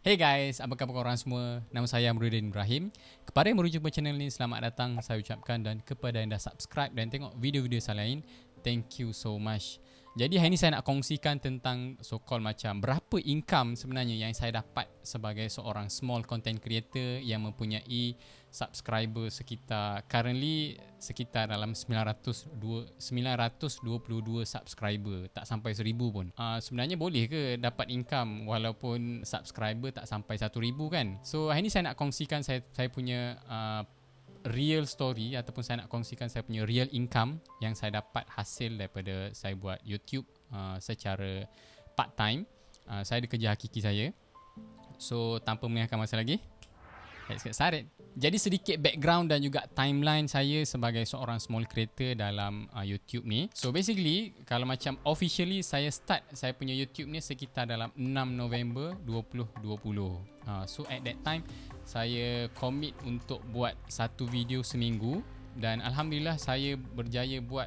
Hey guys, apa khabar korang semua? Nama saya Amruddin Ibrahim. Kepada yang baru jumpa channel ni, selamat datang saya ucapkan, dan kepada yang dah subscribe dan tengok video-video saya lain, thank you so much. Jadi hari ni saya nak kongsikan tentang so-called macam berapa income sebenarnya yang saya dapat sebagai seorang small content creator yang mempunyai subscriber sekitar dalam 922 subscriber, tak sampai 1000 pun. Sebenarnya boleh ke dapat income walaupun subscriber tak sampai 1000 kan? So hari ni saya nak kongsikan saya punya real story, ataupun saya nak kongsikan saya punya real income yang saya dapat hasil daripada saya buat YouTube secara part time. Saya ada kerja hakiki saya. So tanpa melengahkan masa lagi, let's get started. Jadi sedikit background dan juga timeline saya sebagai seorang small creator dalam YouTube ni. So basically, kalau macam officially saya start saya punya YouTube ni sekitar dalam 6 November 2020. So at that time saya commit untuk buat satu video seminggu, dan Alhamdulillah saya berjaya buat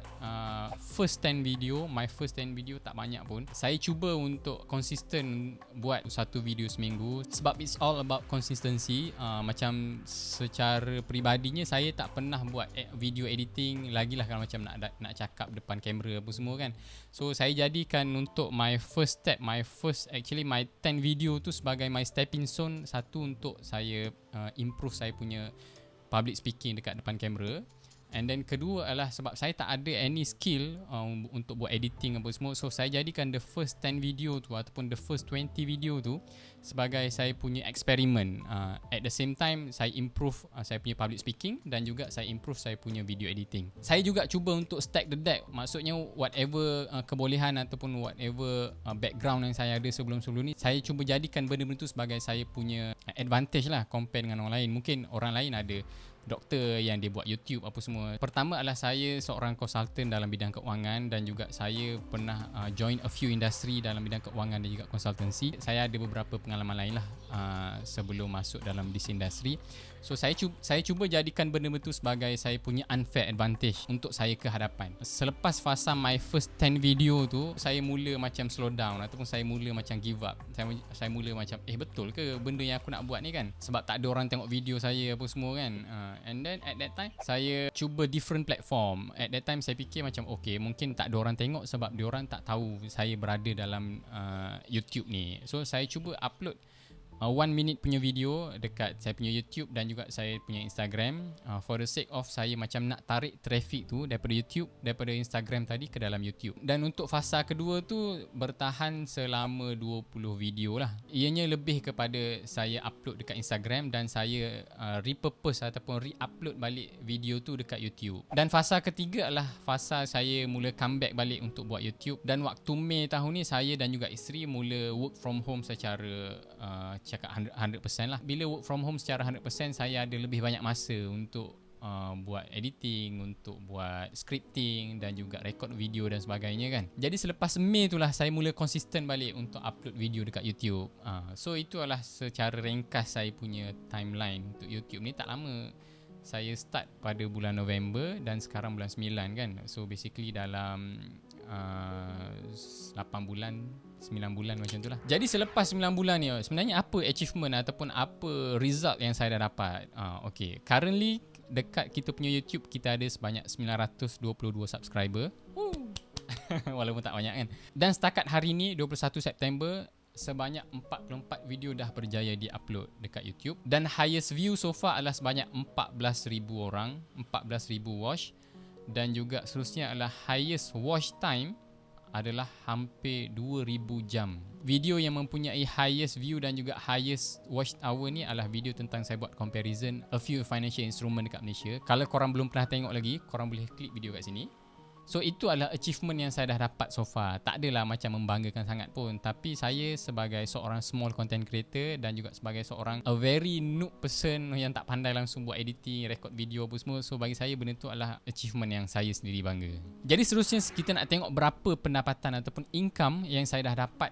first 10 video. My first 10 video tak banyak pun. Saya cuba untuk konsisten buat satu video seminggu, sebab it's all about consistency. Macam secara peribadinya saya tak pernah buat video editing lagilah kalau macam nak cakap depan kamera apa semua kan. So saya jadikan untuk my first step, my 10 video tu sebagai my stepping stone. Satu, untuk saya improve saya punya public speaking dekat depan kamera. And then kedua adalah sebab saya tak ada any skill untuk buat editing apa semua. So saya jadikan the first 10 video tu ataupun the first 20 video tu sebagai saya punya eksperimen. At the same time saya improve saya punya public speaking, dan juga saya improve saya punya video editing. Saya juga cuba untuk stack the deck. Maksudnya whatever kebolehan ataupun whatever background yang saya ada sebelum-sebelum ni, saya cuba jadikan benda-benda tu sebagai saya punya advantage lah compare dengan orang lain. Mungkin orang lain ada doktor yang dia buat YouTube apa semua. Pertama adalah saya seorang konsultan dalam bidang keuangan, dan juga saya pernah join a few industry dalam bidang keuangan dan juga konsultansi. Saya ada beberapa pengalaman lain lah sebelum masuk dalam this industry. So saya cuba jadikan benda-benda tu sebagai saya punya unfair advantage untuk saya ke hadapan. Selepas fasa my first 10 video tu, saya mula macam slow down ataupun saya mula macam give up. Saya mula macam betul ke benda yang aku nak buat ni kan? Sebab tak ada orang tengok video saya apa semua kan. And then at that time saya cuba different platform. At that time saya fikir macam mungkin tak ada orang tengok sebab diorang tak tahu saya berada dalam YouTube ni. So saya cuba upload 1 minute punya video dekat saya punya YouTube dan juga saya punya Instagram, for the sake of saya macam nak tarik traffic tu daripada Instagram tadi ke dalam YouTube. Dan untuk fasa kedua tu bertahan selama 20 video lah. Ianya lebih kepada saya upload dekat Instagram dan saya repurpose ataupun re-upload balik video tu dekat YouTube. Dan fasa ketiga adalah fasa saya mula comeback balik untuk buat YouTube. Dan waktu Mei tahun ni, saya dan juga isteri mula work from home secara cakap 100% lah. Bila work from home secara 100%, saya ada lebih banyak masa untuk buat editing, untuk buat scripting dan juga record video dan sebagainya kan. Jadi selepas Mei tu lah saya mula konsisten balik untuk upload video dekat YouTube. So itu adalah secara ringkas saya punya timeline untuk YouTube ni. Tak lama, saya start pada bulan November dan sekarang bulan 9 kan. So basically dalam 8 bulan 9 bulan macam tu lah. Jadi selepas 9 bulan ni, sebenarnya apa achievement ataupun apa result yang saya dah dapat? Currently dekat kita punya YouTube, kita ada sebanyak 922 subscriber. Walaupun tak banyak kan. Dan setakat hari ni 21 September, sebanyak 44 video dah berjaya di-upload dekat YouTube. Dan highest view so far adalah sebanyak 14,000 orang, 14,000 watch. Dan juga seterusnya adalah highest watch time adalah hampir 2,000 jam. Video yang mempunyai highest view dan juga highest watch hour ni adalah video tentang saya buat comparison a few financial instrument dekat Malaysia. Kalau korang belum pernah tengok lagi, korang boleh klik video kat sini. So itu adalah achievement yang saya dah dapat so far. Tak adalah macam membanggakan sangat pun, tapi saya sebagai seorang small content creator dan juga sebagai seorang a very noob person yang tak pandai langsung buat editing, record video apa semua, so bagi saya benda tu adalah achievement yang saya sendiri bangga. Jadi seterusnya kita nak tengok berapa pendapatan ataupun income yang saya dah dapat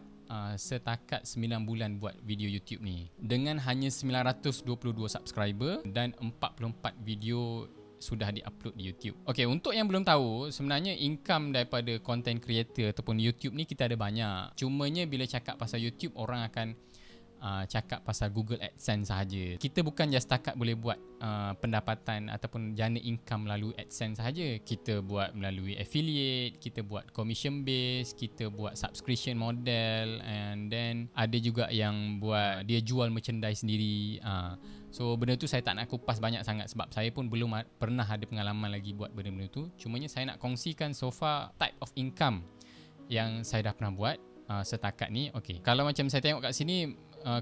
setakat 9 bulan buat video YouTube ni. Dengan hanya 922 subscriber dan 44 video sudah di-upload di YouTube. Okay, untuk yang belum tahu, sebenarnya income daripada content creator ataupun YouTube ni kita ada banyak. Cumanya bila cakap pasal YouTube, orang akan cakap pasal Google AdSense sahaja. Kita bukan just setakat boleh buat pendapatan ataupun jana income melalui AdSense sahaja. Kita buat melalui affiliate, kita buat commission base, kita buat subscription model, and then ada juga yang buat dia jual merchandise sendiri. So benda tu saya tak nak kupas banyak sangat sebab saya pun belum pernah ada pengalaman lagi buat benda-benda tu. Cumanya saya nak kongsikan so far type of income yang saya dah pernah buat setakat ni. Okay, kalau macam saya tengok kat sini,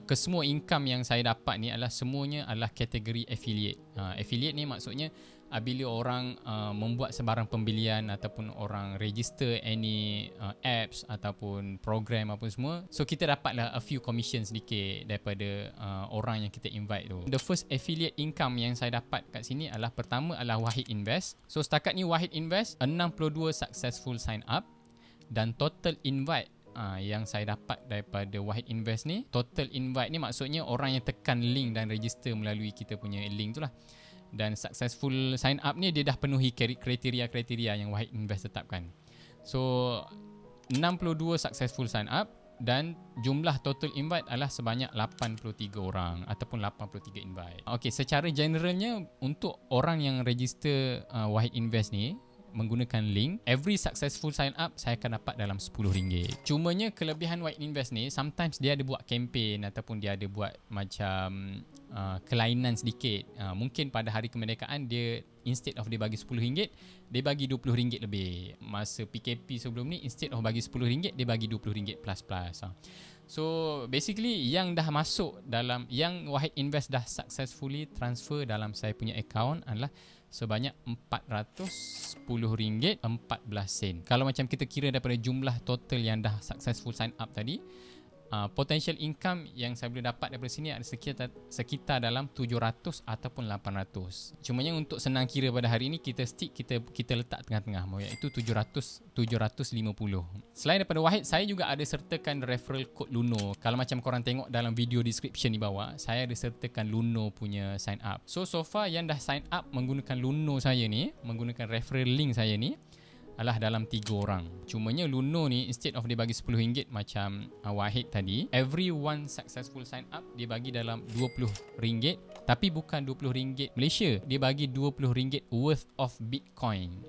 kesemua income yang saya dapat ni semuanya adalah kategori affiliate. Affiliate ni maksudnya bila orang membuat sebarang pembelian ataupun orang register any apps ataupun program apa semua, so kita dapatlah a few commission sedikit daripada orang yang kita invite tu. The first affiliate income yang saya dapat kat sini pertama adalah Wahid Invest. So setakat ni Wahid Invest 62 successful sign up, dan total invite yang saya dapat daripada Wahid Invest ni, total invite ni maksudnya orang yang tekan link dan register melalui kita punya link tu lah. Dan successful sign up ni dia dah penuhi kriteria-kriteria yang Wahid Invest tetapkan. So 62 successful sign up dan jumlah total invite sebanyak 83 orang ataupun 83 invite. Okay, secara generalnya untuk orang yang register Wahid Invest ni menggunakan link, every successful sign up saya akan dapat dalam RM10. Cumanya kelebihan Wahid Invest ni, sometimes dia ada buat campaign ataupun dia ada buat macam kelainan sedikit. Mungkin pada hari kemerdekaan dia instead of dia bagi RM10, dia bagi RM20 lebih. Masa PKP sebelum ni, instead of bagi RM10, dia bagi RM20 plus plus. So basically yang dah masuk dalam, yang Wahid Invest dah successfully transfer dalam saya punya account adalah sebanyak RM410.14. Kalau macam kita kira daripada jumlah total yang dah successful sign up tadi, potential income yang saya boleh dapat daripada sini ada sekitar dalam 700 ataupun 800. Cumanya untuk senang kira pada hari ini, kita letak tengah-tengah, iaitu 750. Selain daripada Wahid, saya juga ada sertakan referral code Luno. Kalau macam korang tengok dalam video description di bawah, saya ada sertakan Luno punya sign up. So far yang dah sign up menggunakan Luno saya ni, menggunakan referral link saya ni, dalam 3 orang. Cumanya Luno ni instead of dia bagi RM10 macam Wahid tadi, every one successful sign up dia bagi dalam RM20, tapi bukan RM20 Malaysia, dia bagi RM20 worth of Bitcoin.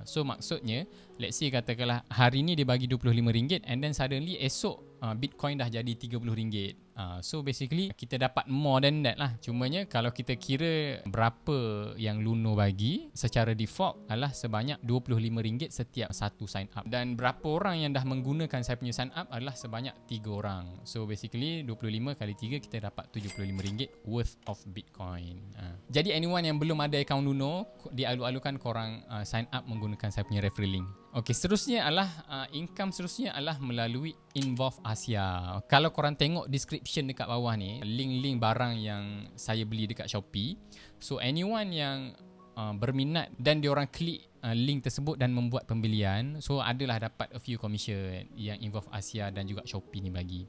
So maksudnya, let's say katakanlah hari ni dia bagi RM25 and then suddenly esok Bitcoin dah jadi RM30. So basically kita dapat more than that lah. Cumanya kalau kita kira berapa yang Luno bagi, secara default sebanyak RM25 setiap satu sign up. Dan berapa orang yang dah menggunakan saya punya sign up sebanyak 3 orang. So basically 25 kali 3 kita dapat RM75 worth of Bitcoin. Jadi anyone yang belum ada account Luno, dialu-alukan korang sign up menggunakan saya punya referral link. Okay, seterusnya income seterusnya melalui Involve Asia. Kalau korang tengok description dekat bawah ni, link-link barang yang saya beli dekat Shopee. So anyone yang berminat dan diorang klik link tersebut dan membuat pembelian, so adalah dapat a few commission yang Involve Asia dan juga Shopee ni bagi.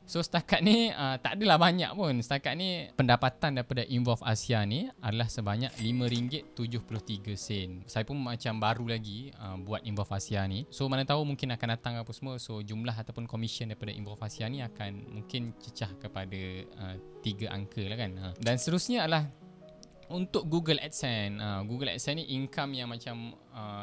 So setakat ni tak adalah banyak pun. Setakat ni pendapatan daripada Involve Asia ni adalah sebanyak RM5.73. Saya pun macam baru lagi buat Involve Asia ni. So mana tahu mungkin akan datang apa semua. So jumlah ataupun commission daripada Involve Asia ni akan mungkin cecah kepada 3 angka lah kan. Dan seterusnya adalah untuk Google AdSense. Google AdSense ni income yang macam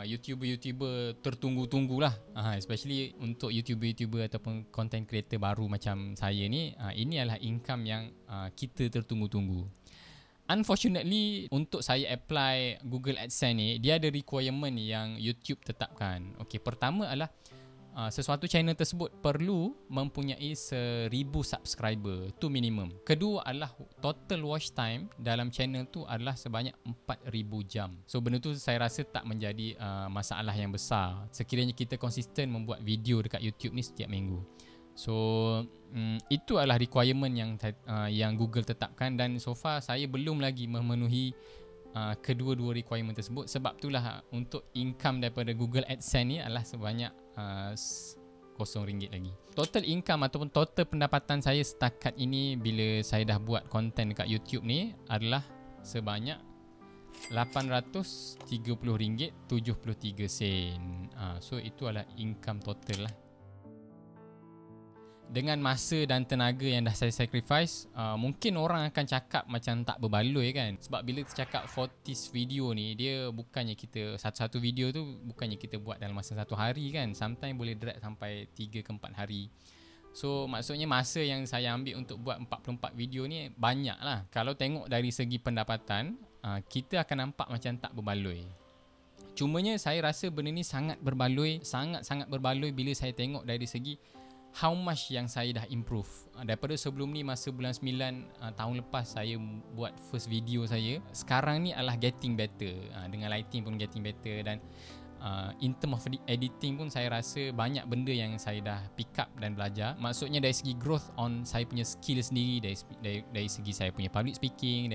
YouTuber-YouTuber tertunggu-tunggu lah. Especially untuk YouTuber-YouTuber ataupun content creator baru macam saya ni, ini adalah income yang kita tertunggu-tunggu. Unfortunately, untuk saya apply Google AdSense ni, dia ada requirement yang YouTube tetapkan. Okay, pertama adalah sesuatu channel tersebut perlu mempunyai 1000 subscriber, tu minimum. Kedua adalah total watch time dalam channel tu adalah sebanyak 4000 jam. So benda tu saya rasa tak menjadi masalah yang besar sekiranya kita konsisten membuat video dekat YouTube ni setiap minggu. So itu adalah requirement yang Google tetapkan, dan so far saya belum lagi memenuhi kedua-dua requirement tersebut. Sebab itulah untuk income daripada Google AdSense ni adalah sebanyak RM0 lagi. Total income ataupun total pendapatan saya setakat ini bila saya dah buat konten dekat YouTube ni adalah sebanyak RM830.73. So itu adalah income total lah. dengan masa dan tenaga yang dah saya sacrifice, mungkin orang akan cakap macam tak berbaloi kan. Sebab bila kita cakap 40 video ni, dia bukannya kita satu-satu video tu bukannya kita buat dalam masa satu hari kan. Sometimes boleh drag sampai 3 ke 4 hari. So maksudnya masa yang saya ambil untuk buat 44 video ni banyak lah. Kalau tengok dari segi pendapatan, kita akan nampak macam tak berbaloi. Cumanya saya rasa benda ni sangat berbaloi, sangat-sangat berbaloi bila saya tengok dari segi how much yang saya dah improve. Daripada sebelum ni, masa bulan 9 tahun lepas saya buat first video saya, sekarang ni adalah getting better. Dengan lighting pun getting better, dan in term of editing pun saya rasa banyak benda yang saya dah pick up dan belajar. Maksudnya dari segi growth on saya punya skill sendiri, dari segi saya punya public speaking,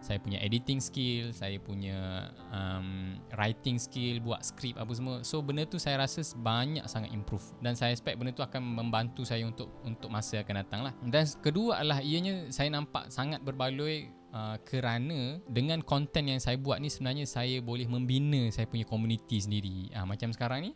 saya punya editing skill, saya punya writing skill, buat skrip apa semua. So benda tu saya rasa banyak sangat improve, dan saya expect benda tu akan membantu saya untuk masa akan datang lah. Dan kedua adalah ianya saya nampak sangat berbaloi kerana dengan konten yang saya buat ni sebenarnya saya boleh membina saya punya community sendiri. Macam sekarang ni,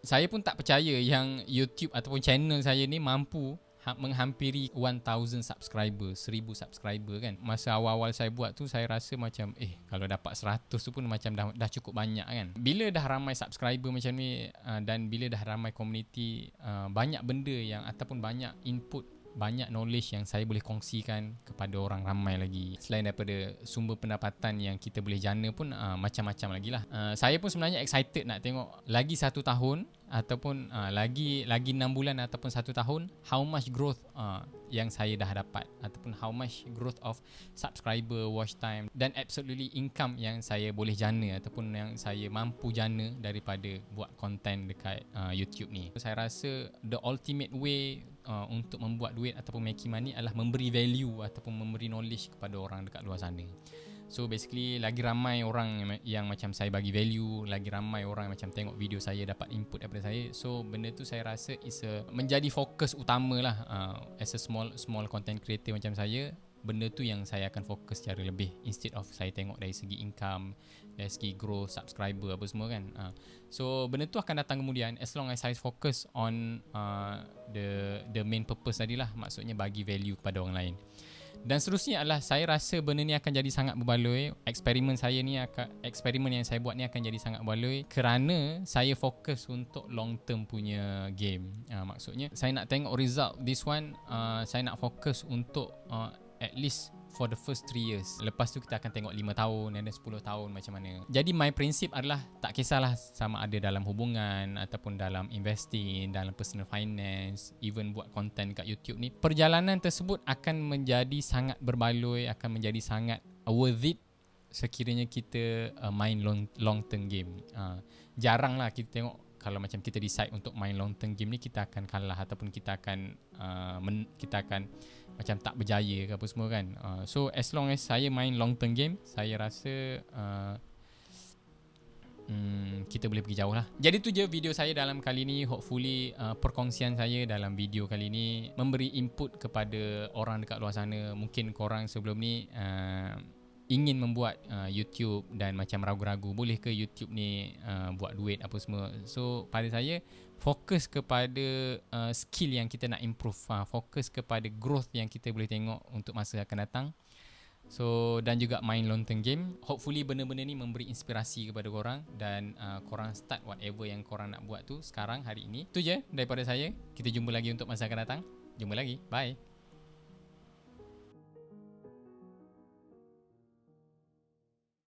saya pun tak percaya yang YouTube ataupun channel saya ni mampu menghampiri 1000 subscriber, 1000 subscriber kan. Masa awal-awal saya buat tu saya rasa macam kalau dapat 100 tu pun macam dah cukup banyak kan. Bila dah ramai subscriber macam ni, dan bila dah ramai community, banyak benda yang ataupun banyak input, banyak knowledge yang saya boleh kongsikan kepada orang ramai lagi. Selain daripada sumber pendapatan yang kita boleh jana pun, macam-macam lagi lah. Saya pun sebenarnya excited nak tengok lagi 1 tahun ataupun lagi 6 bulan ataupun 1 tahun, how much growth yang saya dah dapat, ataupun how much growth of subscriber, watch time, dan absolutely income yang saya boleh jana ataupun yang saya mampu jana daripada buat konten dekat YouTube ni. Saya rasa the ultimate way untuk membuat duit ataupun making money adalah memberi value ataupun memberi knowledge kepada orang dekat luar sana. So basically, lagi ramai orang yang macam saya bagi value, lagi ramai orang yang macam tengok video saya dapat input daripada saya. So benda tu saya rasa menjadi fokus utama lah. As a small content creator macam saya, benda tu yang saya akan fokus secara lebih, instead of saya tengok dari segi income, dari segi growth, subscriber apa semua kan. So benda tu akan datang kemudian, as long as saya fokus on the main purpose tadi lah, maksudnya bagi value kepada orang lain. Dan seterusnya adalah saya rasa benda ni akan jadi sangat berbaloi. Eksperimen yang saya buat ni akan jadi sangat berbaloi kerana saya fokus untuk long term punya game. Maksudnya saya nak tengok result this one, saya nak fokus untuk at least for the first 3 years. Lepas tu kita akan tengok 5 tahun dan 10 tahun macam mana. Jadi my prinsip adalah tak kisahlah sama ada dalam hubungan ataupun dalam investing, dalam personal finance, even buat konten kat YouTube ni, perjalanan tersebut akan menjadi sangat berbaloi, akan menjadi sangat worth it sekiranya kita main long term game. Jarang lah kita tengok kalau macam kita decide untuk main long term game ni, kita akan kalah ataupun kita akan macam tak berjaya ke apa semua kan. So as long as saya main long term game, saya rasa kita boleh pergi jauh lah. Jadi tu je video saya dalam kali ni. Hopefully perkongsian saya dalam video kali ni memberi input kepada orang dekat luar sana. Mungkin korang sebelum ni ingin membuat YouTube dan macam ragu-ragu, boleh ke YouTube ni buat duit apa semua. So pada saya, fokus kepada skill yang kita nak improve, fokus kepada growth yang kita boleh tengok untuk masa akan datang. So dan juga main long term game. Hopefully benda-benda ni memberi inspirasi kepada korang, dan korang start whatever yang korang nak buat tu sekarang, hari ini. Tu je daripada saya. Kita jumpa lagi untuk masa akan datang. Jumpa lagi. Bye.